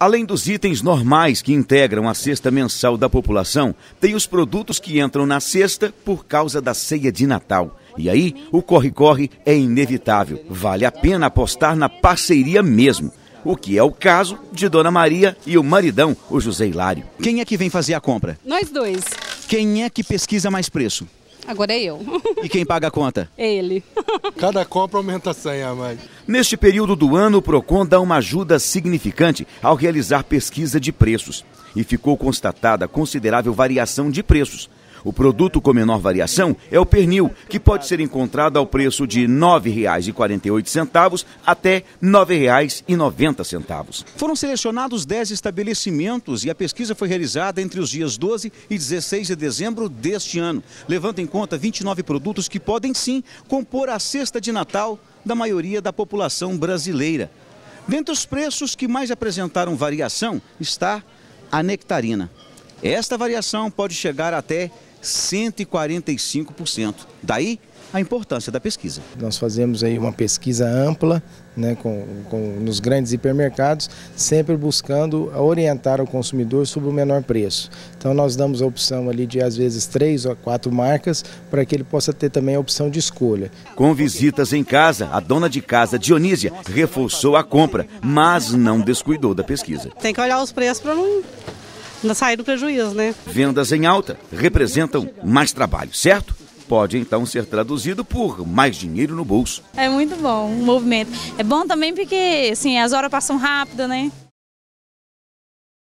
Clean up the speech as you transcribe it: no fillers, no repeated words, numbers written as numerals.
Além dos itens normais que integram a cesta mensal da população, tem os produtos que entram na cesta por causa da ceia de Natal. E aí, o corre-corre é inevitável. Vale a pena apostar na parceria mesmo. O que é o caso de Dona Maria e o maridão, o José Hilário. Quem é que vem fazer a compra? Nós dois. Quem é que pesquisa mais preço? Agora é eu. E quem paga a conta? É ele. Cada compra aumenta 100 a mais. Neste período do ano, o PROCON dá uma ajuda significante ao realizar pesquisa de preços. E ficou constatada considerável variação de preços. O produto com menor variação é o pernil, que pode ser encontrado ao preço de R$ 9,48 até R$ 9,90. Foram selecionados 10 estabelecimentos e a pesquisa foi realizada entre os dias 12 e 16 de dezembro deste ano, levando em conta 29 produtos que podem sim compor a cesta de Natal da maioria da população brasileira. Dentre os preços que mais apresentaram variação está a nectarina. Esta variação pode chegar até 145%. Daí a importância da pesquisa. Nós fazemos aí uma pesquisa ampla, né, nos grandes hipermercados, sempre buscando orientar o consumidor sobre o menor preço. Então nós damos a opção ali de às vezes 3 ou 4 marcas para que ele possa ter também a opção de escolha. Com visitas em casa, a dona de casa, Dionísia, reforçou a compra, mas não descuidou da pesquisa. Tem que olhar os preços para não sair do prejuízo, né? Vendas em alta representam mais trabalho, certo? Pode então ser traduzido por mais dinheiro no bolso. É muito bom o movimento. É bom também porque assim, as horas passam rápido, né?